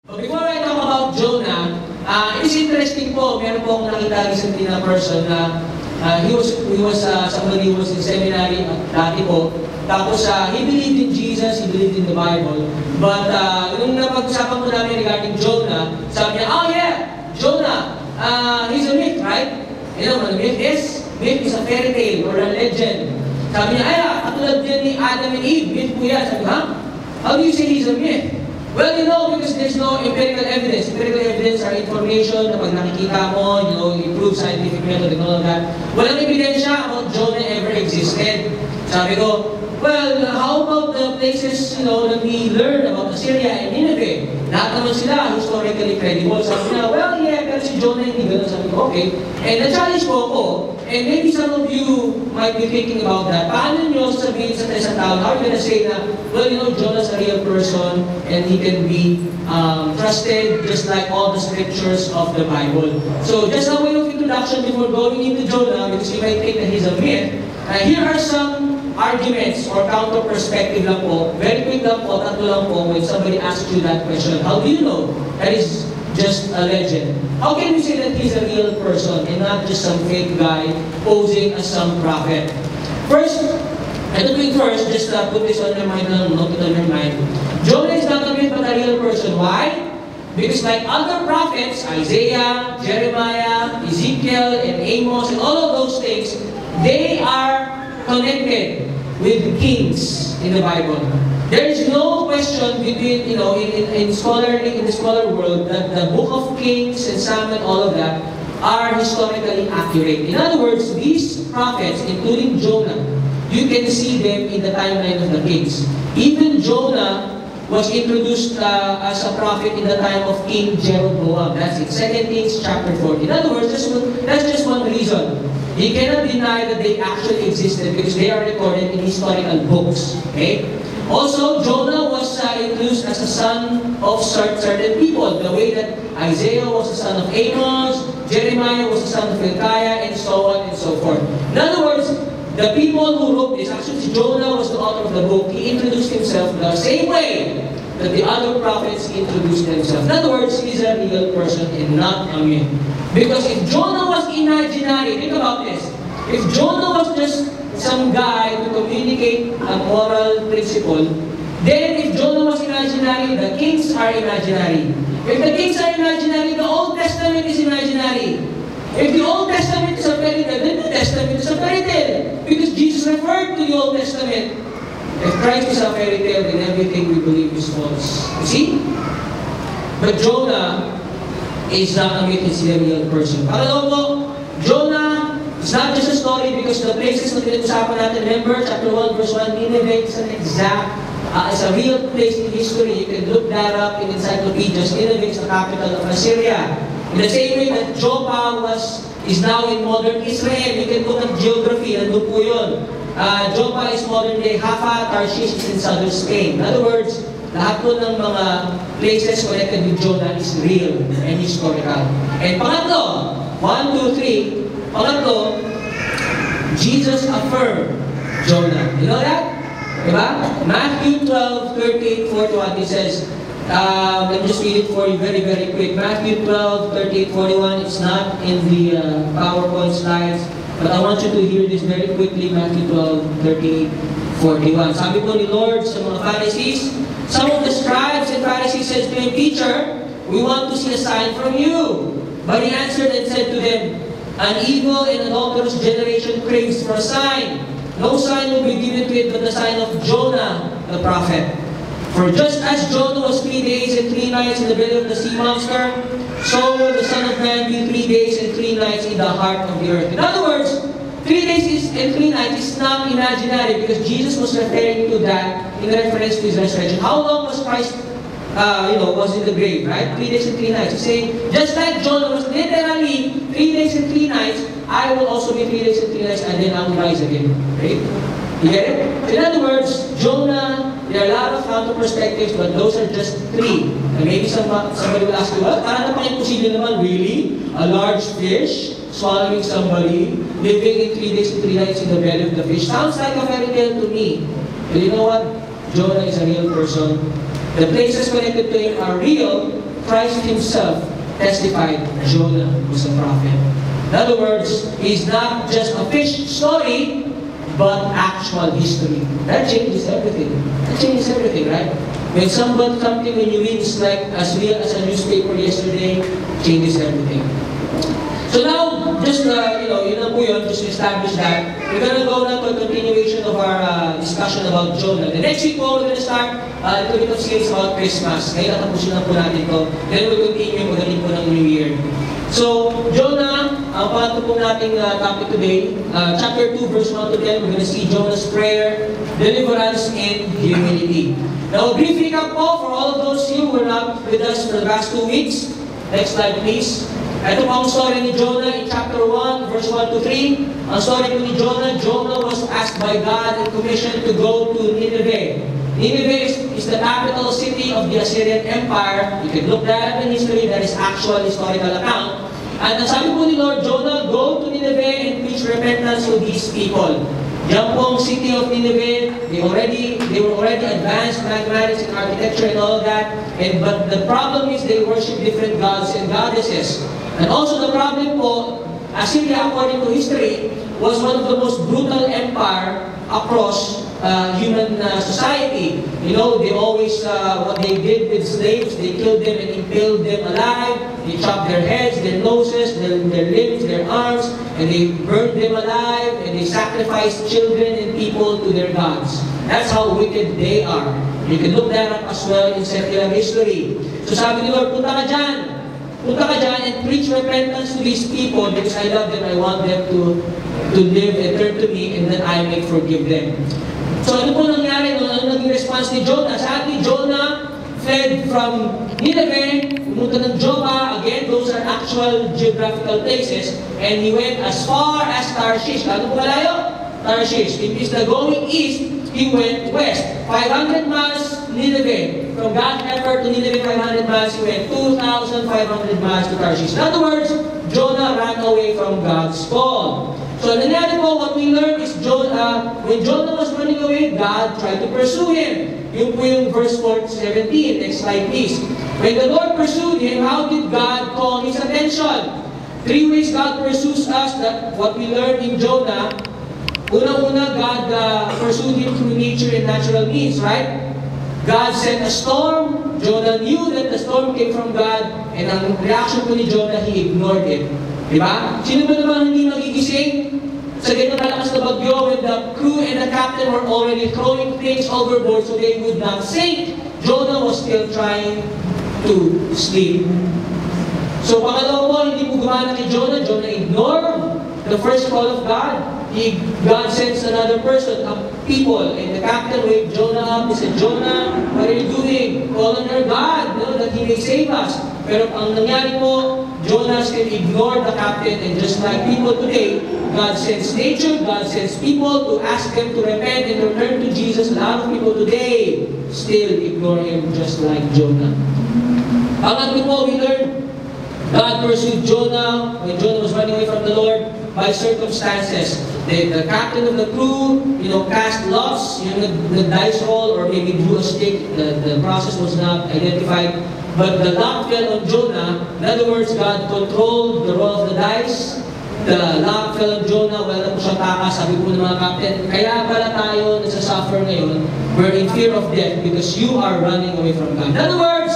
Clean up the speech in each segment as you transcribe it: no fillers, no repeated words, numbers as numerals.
But before I talk about Jonah, it's interesting po, meron po akong nakita recently na person na he was somebody who was in seminary dati po. Tapos he believed in Jesus, he believed in the Bible. But nung napag-usapan po namin regarding Jonah, sabi niya, oh yeah, Jonah, he's a myth, right? You know what a myth is? Myth is a fairy tale or a legend. Sabi niya, ay, katulad din ni Adam and Eve, myth po yan. Sabi niya, how do you say he's a myth? Well, you know, because there's no empirical evidence. Empirical evidence are information na pag nakikita mo, you know, you prove scientific method and all of that. Walang ebidensya about Jonah ever existed. Sabi ko, well, how about the places, you know, that we learn about Assyria and Nineveh? Lahat naman sila historically credible. Sabi niya, well, yeah, pero si Jonah hindi gano'n. Sabi ko, okay. And na-challenge po ako, and maybe some of you might be thinking about that. Paano nyo sabihin sa isang tao, how are you gonna say na, well, you know, Jonah's a real person, and he can be trusted just like all the scriptures of the Bible. So, just a way of introduction before going into Jonah, because you might think that he's a myth, here are some arguments or counter perspective lang po. Very quick lang po, tatlo lang po, when somebody asks you that question, how do you know that is just a legend? How can you say that he's a real person and not just some fake guy posing as some prophet? First, ito doing first, just put this on your mind, note it on your mind. Jonah is not a myth but a real person. Why? Because like other prophets, Isaiah, Jeremiah, Ezekiel, and Amos, and all of those things, they are connected with kings in the Bible. There is no question between, you know, in the scholar world that the book of Kings and Samuel, all of that, are historically accurate. In other words, these prophets, including Jonah, you can see them in the timeline of the kings. Even Jonah was introduced as a prophet in the time of King Jeroboam. That's it, 2 Kings chapter 4. In other words, that's just one reason. You cannot deny that they actually existed because they are recorded in historical books. Okay? Also, Jonah was introduced as a son of certain people, the way that Isaiah was the son of Amos, Jeremiah was the son of Hilkiah, and so on and so forth. In other words, the people who wrote this, actually Jonah was the author of the book, he introduced himself the same way that the other prophets introduced themselves. In other words, he's a real person and not a myth. Because if Jonah was imaginary, think about this, if Jonah was just some guy to communicate a moral principle, then if Jonah was imaginary, the kings are imaginary. If the kings are imaginary, the Old Testament is imaginary. If the Old Testament is a fairy tale, the New Testament is a fairy tale. Because Jesus referred to the Old Testament. If Christ is a fairy tale, then everything we believe is false. You see? But Jonah is not a myth, he's a real person. Pangalawa po, Jonah is not just a story because the places na pinag-usapan natin, remember, chapter 1, verse 1, Nineveh is an exact, it's a real place in history. You can look that up in encyclopedias. Nineveh is the capital of Assyria. In the same way that Joppa is now in modern Israel, you can look at geography, nandun po yun. Joppa is modern day Haifa, Tarshish is in southern Spain. In other words, lahat po ng mga places connected with Jonah is real and historical. And pangatlo, 1, 2, 3, pangatlo, Jesus affirmed Jonah. You know that? Diba? Matthew 12, 38, 41, it says, let me just read it for you very, very quick. Matthew 12, 38, 41, it's not in the PowerPoint slides, but I want you to hear this very quickly. Matthew 12, 38, 41. Sabi po ni Lord sa mga Pharisees, some of the scribes and Pharisees said to him, Teacher, we want to see a sign from you. But he answered and said to them, an evil and adulterous generation craves for a sign. No sign will be given to it but the sign of Jonah the prophet. For just as Jonah was 3 days and 3 nights in the belly of the sea monster, so will the Son of Man be 3 days and 3 nights in the heart of the earth. In other words, 3 days and 3 nights is not imaginary because Jesus was referring to that in reference to his resurrection. How long was Christ, was in the grave, right? 3 days and 3 nights. He's saying, just like Jonah was literally 3 days and 3 nights, I will also be 3 days and 3 nights and then I will rise again. Right? You get it? In other words, Jonah, there are a lot of counter perspectives, but those are just 3. And maybe somebody will ask you, well, parang napaka-imposible naman, really? A large fish swallowing somebody, living in 3 days and 3 nights in the belly of the fish. Sounds like a fairy tale to me. But you know what? Jonah is a real person. The places connected to him are real, Christ himself testified Jonah was a prophet. In other words, he's not just a fish story, but actual history. That changes everything. That changes everything, right? When somebody something, when you read, it's like as real as a newspaper yesterday, changes everything. So now, just, yun po yun, just to establish that, we're going to go now to a continuation of our discussion about Jonah. The next week po, we're going to start a little bit of series about Christmas. Ngayon, natapusin na po natin ito. Then we'll continue pagdating po ng New Year. So, Jonah, ang pangatlo po nating topic today, chapter 2, verse 1 to 10, we're going to see Jonah's prayer, deliverance, and humility. Now, a brief recap po for all of those who were not with us for the past 2 weeks. Next slide, please. Ito po ang story ni Jonah in chapter 1, verse 1 to 3. Ang story po ni Jonah, Jonah was asked by God and commissioned to go to Nineveh. Nineveh is the capital city of the Assyrian Empire. You can look that up in history, that is actual historical account. And ang sabi po ni Lord Jonah, go to Nineveh and preach repentance to these people. Yan po ang city of Nineveh, they were already advanced mathematics and architecture and all that. But the problem is they worship different gods and goddesses. And also the problem po, Assyria, according to history, was one of the most brutal empire across human society. You know, they always, what they did with slaves, they killed them and impaled them alive. They chopped their heads, their noses, their limbs, their arms, and they burned them alive, and they sacrificed children and people to their gods. That's how wicked they are. You can look that up as well in secular history. So sabi ni Lord, punta ka dyan and preach repentance to these people because I love them, I want them to live and turn to me, and then I may forgive them. So ano po nangyari? Ano naging response ni Jonah? Sabi, Jonah fled from Nineveh, pumunta ng Joppa, again, those are actual geographical places, and he went as far as Tarshish. Ano po malayo? Tarshish. Instead of going east, he went west. 500 miles Nineveh. From Gath Hepher to Nineveh, 500 miles, he went 2,500 miles to Tarshish. In other words, Jonah ran away from God's call. So, nangyari po, what we learned is when Jonah was running away, God tried to pursue him. Yung po yung verse 17. Next slide, please. When the Lord pursued him, how did God call his attention? 3 ways God pursues us, that what we learned in Jonah. Una-una, God pursued him through nature and natural means, right? God sent a storm. Jonah knew that the storm came from God, and ang reaction po ni Jonah, he ignored it. Diba? Sino ba naman hindi magigising sa ganyan kalakas na bagyo when the crew and the captain were already throwing things overboard so they would not sink? Jonah was still trying to sleep. So pangalawa po, hindi po gumana kay Jonah. Jonah ignored the first call of God. God sends another person, people, and the captain waved Jonah up. He said, Jonah, what are you doing? Call on your God, that He may save us. Pero ang nangyari po, Jonah still ignored the captain, and just like people today, God sends nature, God sends people to ask them to repent and return to Jesus. A lot of people today still ignore Him just like Jonah. Pangatlo po, we learned God pursued Jonah when Jonah was running away from the Lord by circumstances. The captain of the crew, cast lots, the dice roll, or maybe drew a stick. The process was not identified. But the lot fell on Jonah. In other words, God controlled the roll of the dice. The lot fell on Jonah. Wala po siyang takas. Sabi po ng mga captain, kaya pala tayo nagsasuffer ngayon. We're in fear of death because you are running away from God. In other words,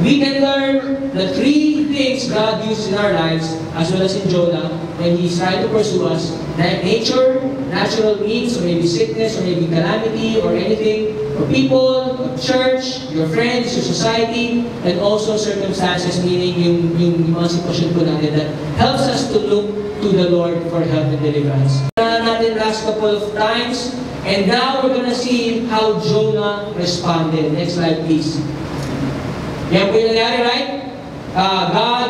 we can learn the 3 things God used in our lives, as well as in Jonah, when He's trying to pursue us. That nature, natural means, or maybe sickness, or maybe calamity, or anything, or people, or church, your friends, your society, and also circumstances, meaning yung mga sitwasyon po natin that helps us to look to the Lord for help and deliverance. Natin last couple of times, and now we're gonna see how Jonah responded. Next slide, please. Yan po yung nangyari, right? God,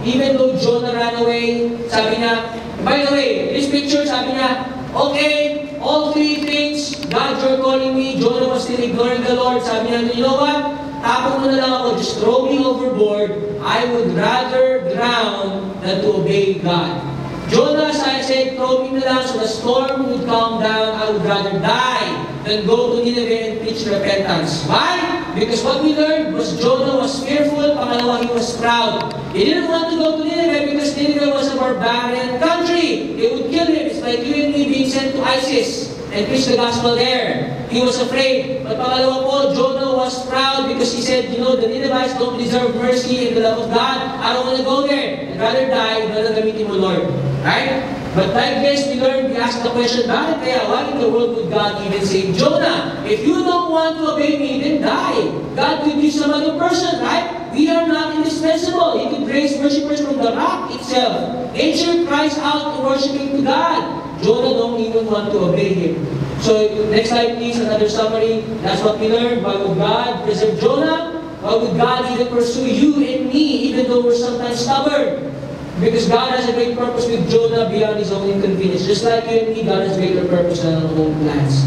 even though Jonah ran away, sabi niya, by the way, this picture, sabi niya, okay, all 3 things, God, you're calling me. Jonah was still ignoring the Lord. Sabi niya, you know what? Tapon mo na lang ako, just throw me overboard. I would rather drown than to obey God. Jonah said, throw me na lang so the storm would calm down. I would rather die than go to Nineveh and preach repentance. Why? Because what we learned was Jonah was fearful, pangalawa, he was proud. He didn't want to go to Nineveh because Nineveh was a barbarian country. They would kill him. It's like you and me being sent to ISIS and preach the gospel there. He was afraid. But pangalawa po, Jonah was proud because he said, you know, the Ninevites don't deserve mercy and the love of God. I don't want to go there. I'd rather die than gamitin mo, Lord. Right? But like this, we learned, we asked the question, bakit kaya, why in the world would God even save Jonah? If you don't want to obey me, then die. God could use some other person, right? We are not indispensable. He could raise worshippers from the rock itself. Nature cries out to worshiping to God. Jonah don't even want to obey him. So, next slide please, another summary. That's what we learned. Why would God preserve Jonah? Why would God even pursue you and me, even though we're sometimes stubborn? Because God has a great purpose with Jonah beyond his own inconvenience. Just like you and me, God has greater purpose than our own plans.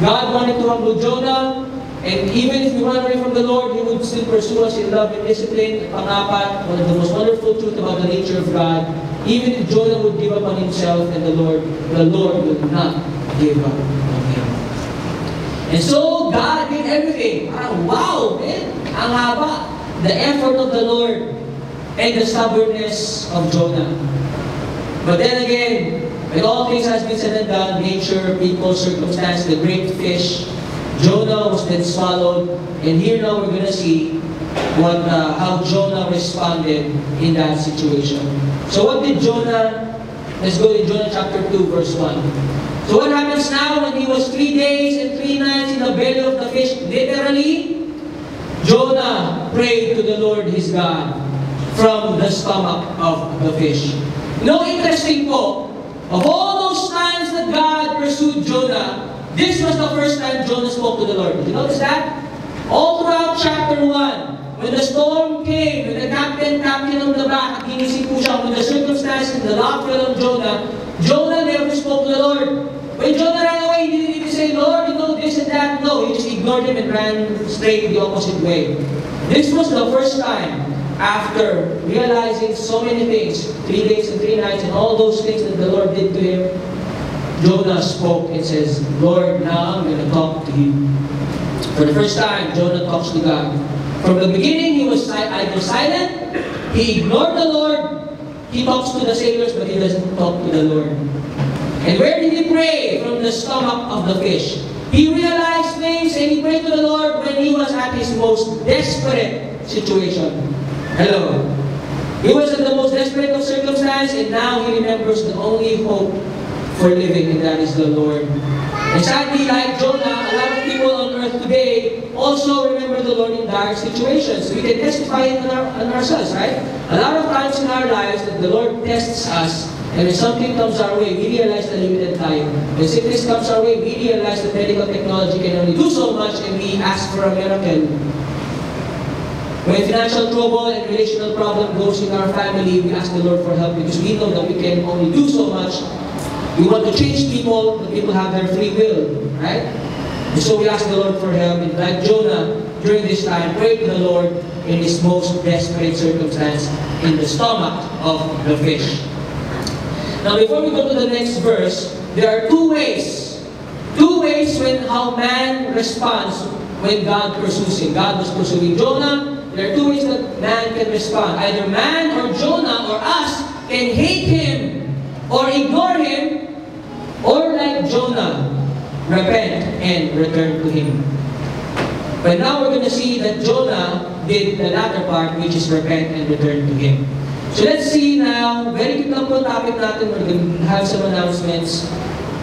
God wanted to humble Jonah, and even if we run away from the Lord, He would still pursue us in love and discipline. Pang-apat, one of the most wonderful truths about the nature of God, even if Jonah would give up on himself and the Lord would not give up on him. And so, God did everything. Parang, wow, man, ang haba. The effort of the Lord and the stubbornness of Jonah. But then again, when all things has been said and done, nature, people, circumstance, the great fish, Jonah was then swallowed. And here now we're going to see how Jonah responded in that situation. So what did Jonah, let's go to Jonah chapter 2 verse 1. So what happens now when he was 3 days and 3 nights in the belly of the fish? Literally, Jonah prayed to the Lord his God from the stomach of the fish. You know, interesting po, of all those times that God pursued Jonah, this was the first time Jonah spoke to the Lord. Did you notice that? All throughout chapter 1, when the storm came, when the captain on the back, at ginising po siya, when the circumstances, the lock fell on Jonah, Jonah never spoke to the Lord. When Jonah ran away, he didn't even say, Lord, you know, this and that. No, he just ignored him and ran straight the opposite way. This was the first time, after realizing so many things, 3 days and 3 nights, and all those things that the Lord did to him, Jonah spoke and says, Lord, now I'm going to talk to you. For the first time, Jonah talks to God. From the beginning, he was either silent, he ignored the Lord, he talks to the sailors, but he doesn't talk to the Lord. And where did he pray? From the stomach of the fish. He realized things and he prayed to the Lord when he was at his most desperate situation. Hello. He was in the most desperate of circumstances, and now he remembers the only hope for living, and that is the Lord. And sadly, like Jonah, a lot of people on earth today also remember the Lord in dire situations. We can testify on ourselves, right? A lot of times in our lives that the Lord tests us, and when something comes our way, we realize the limited time. When sickness comes our way, we realize that medical technology can only do so much, and we ask for a miracle. When financial trouble and relational problem goes in our family, we ask the Lord for help because we know that we can only do so much. We want to change people, but people have their free will, right? And so we ask the Lord for help. And like Jonah, during this time, prayed to the Lord in his most desperate circumstance in the stomach of the fish. Now, before we go to the next verse, there are two ways how man responds when God pursues him. God was pursuing Jonah. There are two ways that man can respond. Either man or Jonah or us can hate him or ignore him, or like Jonah, repent and return to him. But now we're going to see that Jonah did the latter part, which is repent and return to him. So let's see now, very quick lang po topic natin. We're going to have some announcements,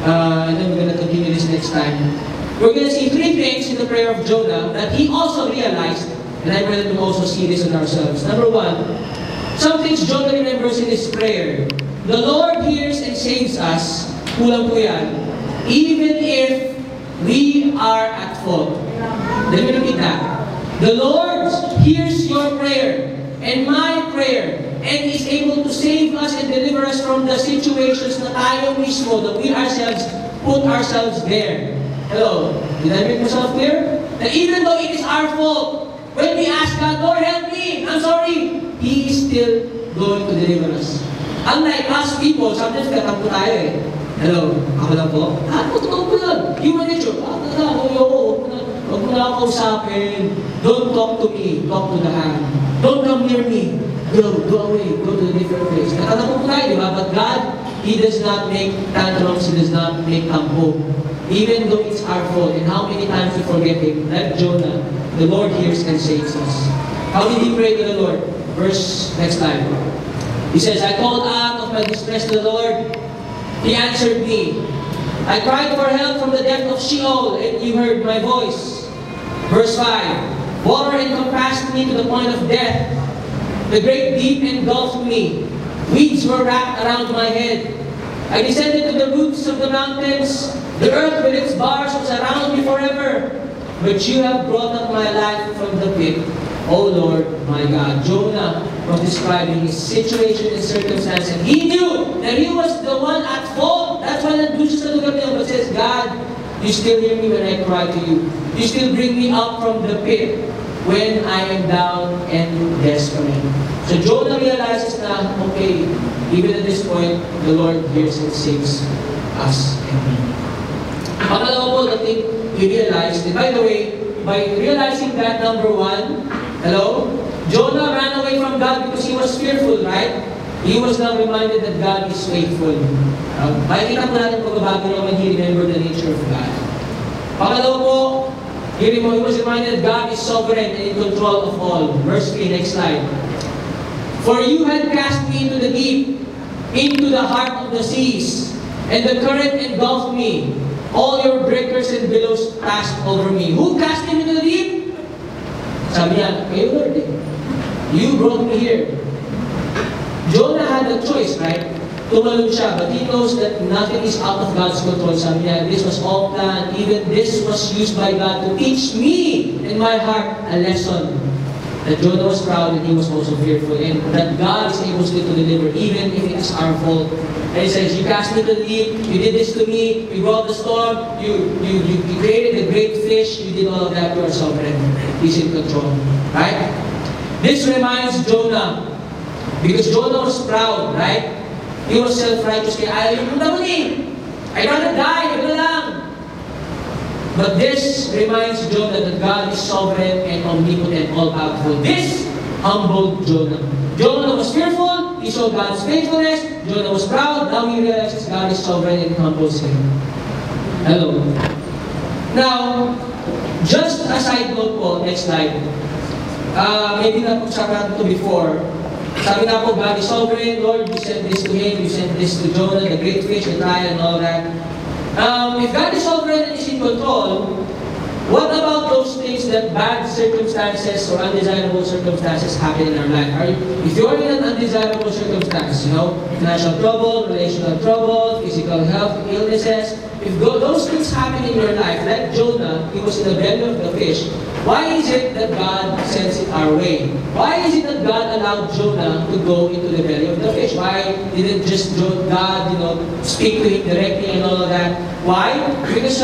and then we're going to continue this next time. We're going to see 3 things in the prayer of Jonah that he also realized. And I pray that we also see this in ourselves. Number 1, some things Jonah remembers in his prayer. The Lord hears and saves us, kulang po yan, even if we are at fault. Let me repeat that. The Lord hears your prayer and my prayer and is able to save us and deliver us from the situations na tayo mismo, that we ourselves put ourselves there. Hello? Did I make myself clear? That even though it is our fault, when we ask God, Lord, help me, I'm sorry, He is still going to deliver us. Unlike us people, sometimes katampo tayo eh. Hello, ako lang po? Totoo po yun. Human nature. Huwag mo na ako kausapin. Don't talk to me. Talk to the hand. Don't come near me. Go away. Go to a different place. Natatakot po tayo, di ba? But God, He does not make tantrums. He does not make tampo. Even though it's our fault. And how many times we forget Him? Like Jonah, the Lord hears and saves us. How did he pray to the Lord? Verse, next slide. He says, I called out of my distress to the Lord. He answered me. I cried for help from the depth of Sheol, and you heard my voice. Verse 5. Water encompassed me to the point of death. The great deep engulfed me. Weeds were wrapped around my head. I descended to the roots of the mountains. The earth with its bars was around me forever. But you have brought up my life from the pit, O Lord my God. Jonah was describing his situation and circumstance, and he knew that he was the one at fault. That's why nandun siya sa lugar niya, but says, God, you still hear me when I cry to you. You still bring me up from the pit when I am down and desperate. So Jonah realizes na, okay, even at this point, the Lord hears and saves us and me. Pangalawa po, I think we realized, and by the way, by realizing that, number one, hello? Jonah ran away from God because he was fearful, right? He was now reminded that God is faithful. Makikita po natin pagbabago naman, he remembered the nature of God. Pangalawa po, he was reminded that God is sovereign and in control of all. Verse 3, next slide. For you had cast me into the deep, into the heart of the seas, and the current engulfed me. All your breakers and billows passed over me. Who cast him into the deep? Sabi niya, kayo Lord eh. You brought me here. Jonah had a choice, right? Tumalon siya, but he knows that nothing is out of God's control. Sabi niya, this was all planned. Even this was used by God to teach me in my heart a lesson. That Jonah was proud and he was also fearful. And that God is able to deliver even if it is our fault. And he says, you cast me to the deep, you did this to me, you brought the storm, you created a great fish, you did all of that, you are sovereign. He's in control. Right? This reminds Jonah, because Jonah was proud, right? He was self-righteous. Kaya ayaw yung punta mo ni. I'd rather die, yun na lang. But this reminds Jonah that God is sovereign and omnipotent, all-powerful. This humbled Jonah. Jonah was fearful, he saw God's faithfulness. Jonah was proud, now he realizes God is sovereign and humbles him. Hello. Now, just a side note po, next slide. Maybe na-pagsakan ito before. Sabi nga po, God is sovereign. Lord, you sent this to him, you sent this to Jonah, the great fish, the trial, and all that. If God is sovereign and is in control, what about those things that bad circumstances or undesirable circumstances happen in our life? If you're in an undesirable circumstance, financial trouble, relational trouble, physical health, illnesses, if those things happen in your life, like Jonah, he was in the belly of the fish, why is it that God sends it our way? Why is it that God allowed Jonah to go into the belly of the fish? Why didn't just God, speak to him directly and all of that? Why? Because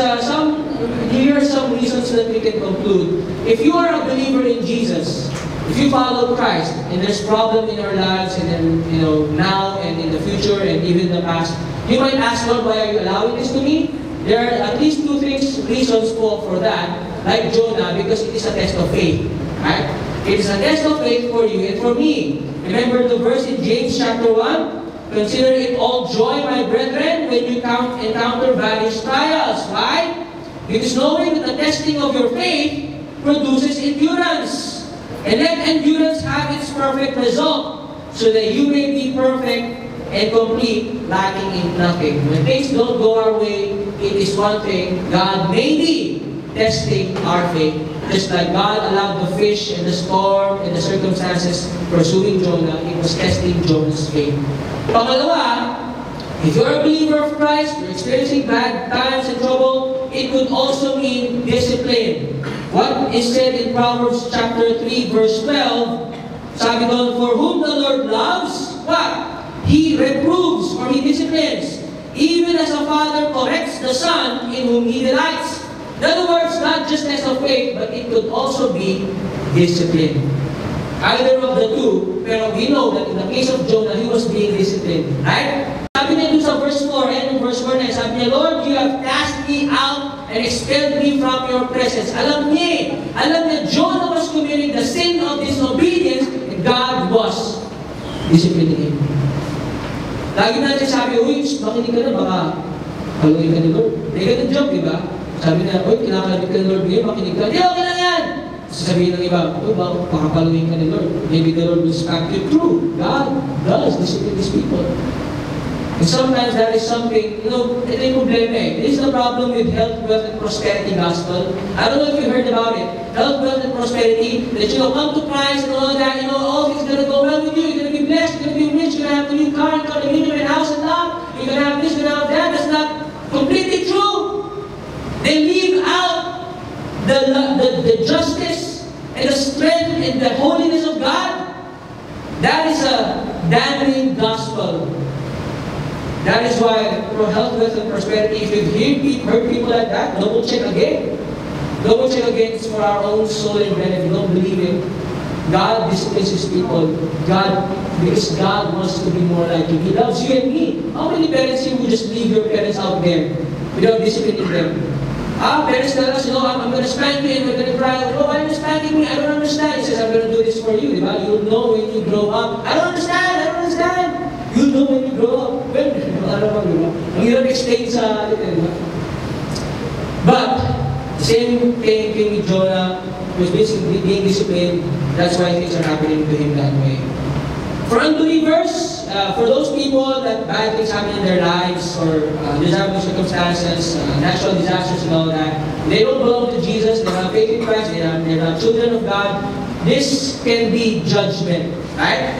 here are some reasons that we can conclude. If you are a believer in Jesus, if you follow Christ, and there's problem in our lives, and then, now and in the future and even the past, you might ask, Lord, why are you allowing this to me? There are at least two reasons for that, like Jonah, because it is a test of faith. Right? It is a test of faith for you and for me. Remember the verse in James chapter 1? Consider it all joy, my brethren, when you encounter various trials. Why? Because knowing that the testing of your faith produces endurance. And let endurance have its perfect result, so that you may be perfect and complete, lacking in nothing. When things don't go our way, it is one thing. God may be testing our faith. Just like God allowed the fish and the storm and the circumstances pursuing Jonah, it was testing Jonah's faith. Pangalawa, if you're a believer of Christ, you're experiencing bad times and trouble, it could also mean discipline. What is said in Proverbs chapter 3, verse 12, sabi doon, for whom the Lord loves, what? He reproves or He disciplines, even as a father corrects the son in whom he delights. In other words, not just test of faith, but it could also be discipline. Either of the two, pero we know that in the case of Jonah, he was being disciplined. Right? Sabi niya dun sa verse 4 and verse 4 na, sabi niya, Lord, you have cast me out and expelled me from your presence. Alam niya, Jonah was committing the sin of disobedience, and God was disciplining him. Lagi natin sabi, uy, makinig ka na, baka haluin ka ni Lord. May ganun joke, di ba? Sabi na, uy, kinakalabit ka ni Lord ngayon, makinig ka. Di, okay lang yan! Sasabihin ng iba, uy, baka paluin ka ni Lord. Maybe the Lord will smack you. True, God does discipline these people. And sometimes that is something, ito yung problema eh. This is the problem with health, wealth, and prosperity gospel. I don't know if you heard about it. Health, wealth, and prosperity, that come to Christ and all that, all things gonna go well with you, you're gonna be blessed, you're gonna be rich, you're gonna have a new car, and condominium, and house, and lot, you're gonna have this, you're gonna have that. That's not completely true. They leave out the justice and the strength and the holiness of God. That is a damning gospel. That is why for health, wealth, and prosperity, if you heard people like that, double check again. Double check again. It's for our own soul and benefit. Don't believe it. God disciplines His people. Because God wants to be more like you. He loves you and me. How many parents here would just leave your parents out there without disciplining them? Parents tell us, I'm going to spank you and we're going to cry. Oh, why are you spanking me? I don't understand. He says, I'm going to do this for you. You'll know when you grow up. I don't understand. You'll know when you grow up. Ang hirap explain sa atin. But, the same thing with Jonah, who was basically being disciplined. That's why things are happening to him that way. For unbelievers, for those people that bad things happen in their lives, or disabling circumstances, natural disasters and all that, they don't belong to Jesus, they have faith in Christ, they're not children of God, this can be judgment, right?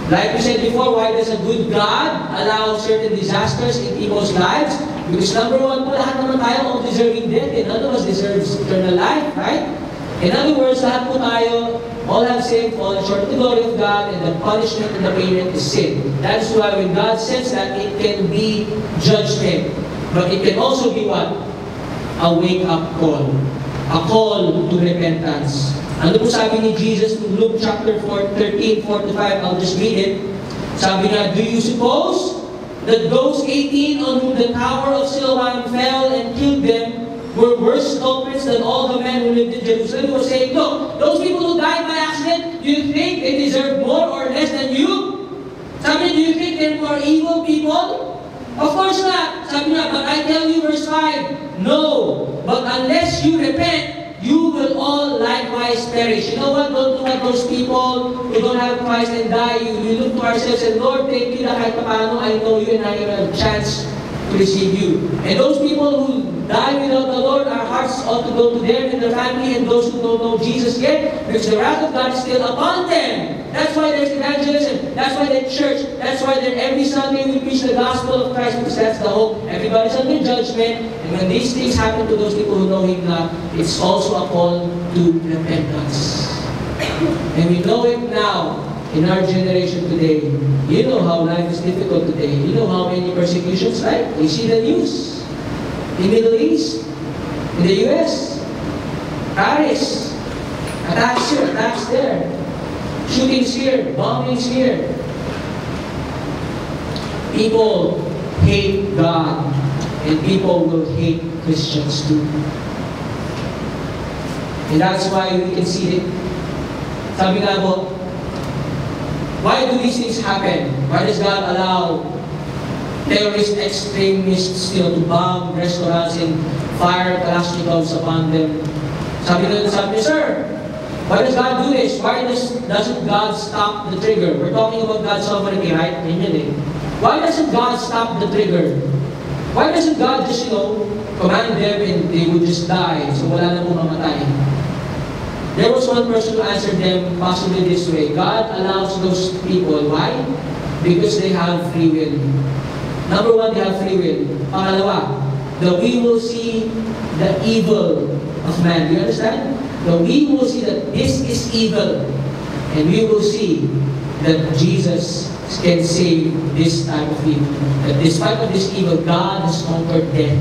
Like we said before, why does a good God allow certain disasters in people's lives? Because number one po, lahat naman tayo all deserving death, and none of us deserves eternal life, right? In other words, lahat po tayo, all have sinned, fallen short of the glory of God, and the punishment and the payment is sin. That's why when God says that, it can be judgment. But it can also be what? A wake-up call. A call to repentance. Ano po sabi ni Jesus in Luke chapter 13, 4-5? I'll just read it. Sabi niya, do you suppose that those 18 on whom the tower of Siloam fell and killed them were worse culprits than all the men who lived in Jerusalem? He was saying, look, those people who died by accident, do you think they deserve more or less than you? Sabi niya, do you think they're more evil people? Of course not. Sabi niya, but I tell you, verse 5, no, but unless you repent, you will all likewise perish. You know what? Don't look at those people who don't have Christ and die. You look to ourselves and Lord, thank you na kahit paano I know you and I have a chance to receive you. And those people who die without the Lord, our hearts ought to go to them and their family and those who don't know Jesus yet, because the wrath of God is still upon them. That's why there's evangelism. That's why there's church. That's why every Sunday we preach the gospel of Christ, because that's the hope. Everybody's under judgment. And when these things happen to those people who know Him not, it's also a call to repentance. And we know it now in our generation today. You know how life is difficult today. You know how many persecutions, right? You see the news. In the Middle East, in the US, Paris, attacks here, attacks there, shootings here, bombings here. People hate God, and people will hate Christians too. And that's why we can see it. Sabi nga po, why do these things happen? Why does God allow terrorist extremists to bomb restaurants and fire Kalashnikovs upon them? Sabi niya, sir, why does God do this? Why doesn't God stop the trigger? We're talking about God's sovereignty, right? Why doesn't God stop the trigger? Why doesn't God just, command them and they would just die, so wala na pong mamatay? There was one person who answered them possibly this way: God allows those people. Why? Because they have free will. Number one, they have free will. Pangalawa, that we will see the evil of man. Do you understand? That we will see that this is evil. And we will see that Jesus can save this type of evil. That despite of this evil, God has conquered death.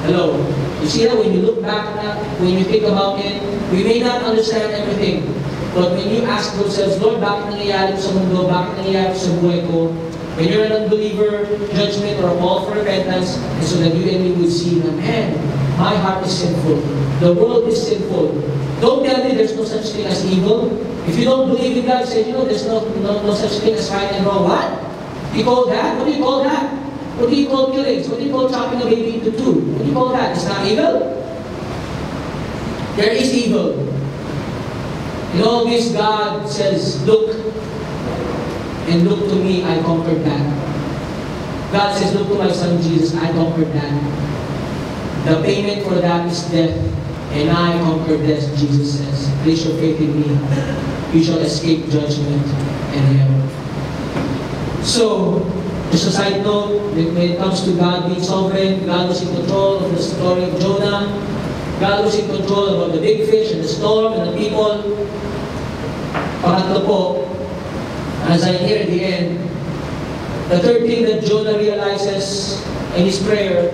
Hello? You see that when you look back at, when you think about it, we may not understand everything. But when you ask yourselves, Lord, bakit nangyayari sa mundo? Bakit nangyayari sa buhay ko? When you're an unbeliever, judgment or a call for repentance, and so that you and me would see na, man, My heart is sinful. The world is sinful. Don't tell me there's no such thing as evil. If you don't believe in God, say, there's no such thing as right and wrong. What? You call that? What do you call that? What do you call killings? What do you call chopping a baby into two? What do you call that? It's not evil? There is evil. In all this, God says, look, and look to me, I conquered that. God says, look to my son Jesus, I conquered that. The payment for that is death, and I conquered death, Jesus says. Place your faith in me. You shall escape judgment and hell. So, just a side note, when it comes to God being sovereign, God was in control of the story of Jonah. God was in control about the big fish and the storm and the people. Pangatlo po, as I hear at the end, the third thing that Jonah realizes in his prayer,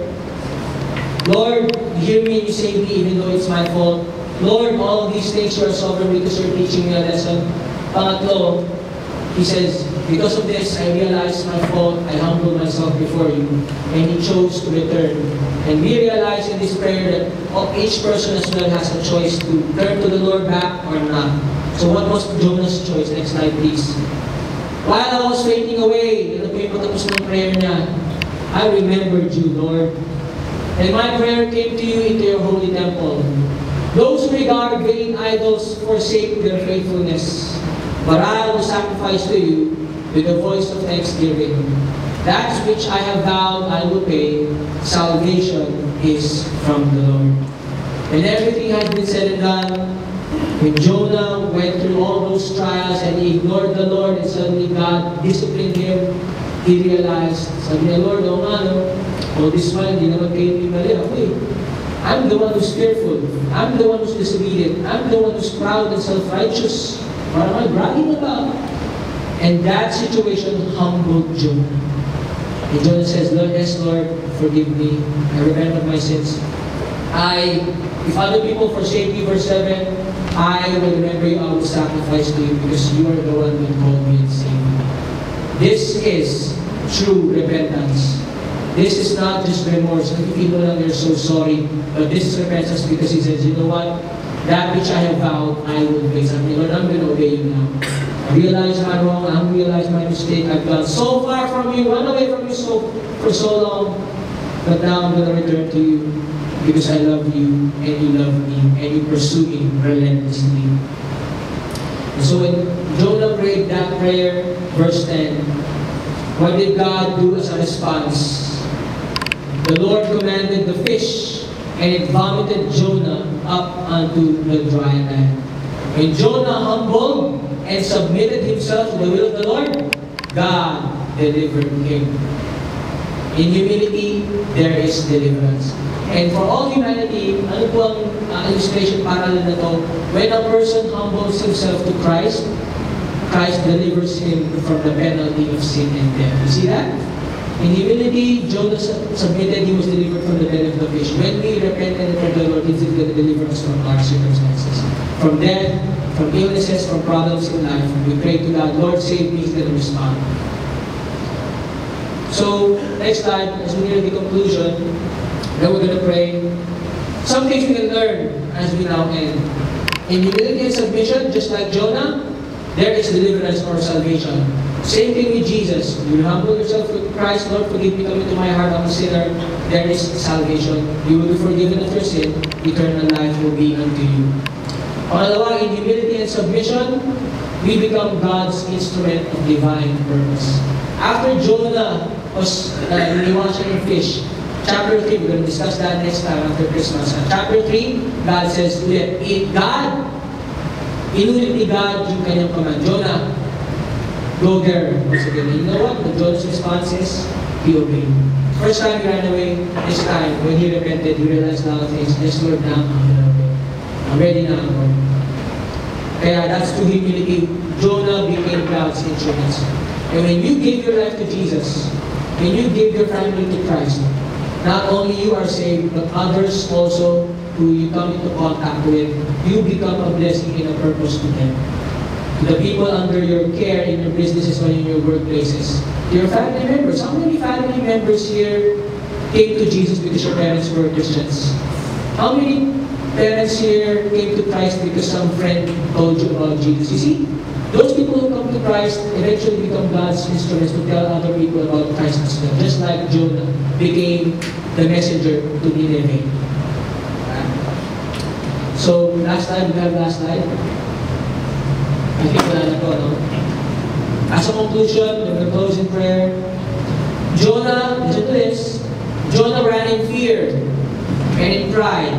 Lord, hear me and you save me even though it's my fault. Lord, all of these things you are sovereign because you're teaching me a lesson. Pangatlo, he says, because of this, I realized my fault. I humbled myself before you. And he chose to return. And we realize in this prayer that each person as well has a choice to turn to the Lord back or not. So what was Jonah's choice? Next slide, please. While I was fading away, ito po yung patapos ng prayer niya, I remembered you, Lord. And my prayer came to you into your holy temple. Those who regard vain idols forsake their faithfulness. But I will sacrifice to you with a voice of thanksgiving. That which I have vowed I will pay. Salvation is from the Lord. And everything has been said and done. When Jonah went through all those trials and he ignored the Lord and suddenly God disciplined him, he realized, sabi niya, Lord, this one, hindi naman kayo mali ako eh. I'm the one who's fearful. I'm the one who's disobedient. I'm the one who's proud and self-righteous. What am I bragging about? And that situation humbled Jonah. And Jonah says, Lord, yes, Lord, forgive me. I repent of my sins. If other people forsake you, verse 7, I will remember you, I will sacrifice to you because you are the one who called me and saved me. This is true repentance. This is not just remorse. Many people out there are so sorry. But this is repentance because he says, you know what? That which I have vowed, I will obey. Sabi, Lord, I'm going to obey you now. I realize my wrong. I realize my mistake. I've gone so far from you, run away from you for so long. But now I'm going to return to you because I love you and you love me and you pursue me relentlessly. And so when Jonah prayed that prayer, verse 10, what did God do as a response? The Lord commanded the fish, and it vomited Jonah up onto the dry land. When Jonah humbled and submitted himself to the will of the Lord, God delivered him. In humility, there is deliverance. And for all humanity, ano po ang illustration parallel na to? When a person humbles himself to Christ, Christ delivers him from the penalty of sin and death. You see that? In humility, Jonah submitted, he was delivered from the belly of the fish. When we repent and turn to the Lord, He's going to deliver us from our circumstances. From death, from illnesses, from problems in life. We pray to God, Lord, save me, He's going to respond. So, next time, as we near the conclusion, then we're going to pray. Some things we can learn as we now end. In humility and submission, just like Jonah, there is deliverance or salvation. Same thing with Jesus. You humble yourself with Christ, Lord, forgive me, come into my heart, I'm a sinner. There is salvation. You will be forgiven of your sin. Eternal life will be unto you. Pangalawa, in humility and submission, we become God's instrument of divine purpose. After Jonah was watching a fish, chapter 3, we're going to discuss that next time after Christmas. Chapter 3, God says, inulit ni God yung kanyang command. Jonah, go there. Once again, you know what? The Jonah's response is, he obeyed. First time he ran away, this time, when he repented, he realized a lot of things. Yes, Lord, now I'm going to obey. I'm ready now, Lord. Kaya that's true humility. Jonah became God's instruments. And when you give your life to Jesus, when you give your family to Christ, not only you are saved, but others also who you come into contact with, you become a blessing and a purpose to them. To the people under your care in your businesses or in your workplaces. To your family members. How many family members here came to Jesus because your parents were Christians? How many parents here came to Christ because some friend told you about Jesus? You see, those people who come to Christ eventually become God's instruments to tell other people about Christ as well. Just like Jonah became the messenger to Nineveh. So, last slide, we have last slide. I think wala na to, no? As a conclusion, we will close in prayer. Jonah, listen to this, Jonah ran in fear and in pride.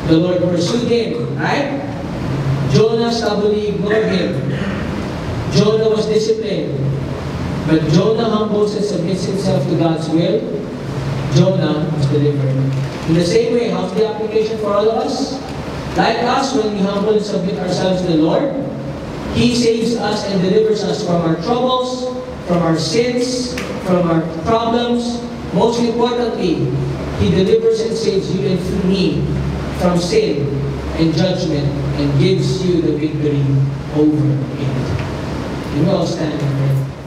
The Lord pursued him, right? Jonah stubbornly ignored him. Jonah was disciplined. But Jonah humbles and submits himself to God's will. Jonah was delivered. In the same way, how's the application for all of us? Like us, when we humble and submit ourselves to the Lord, He saves us and delivers us from our troubles, from our sins, from our problems. Most importantly, He delivers and saves you and me from sin and judgment and gives you the victory over it. You all stand and pray.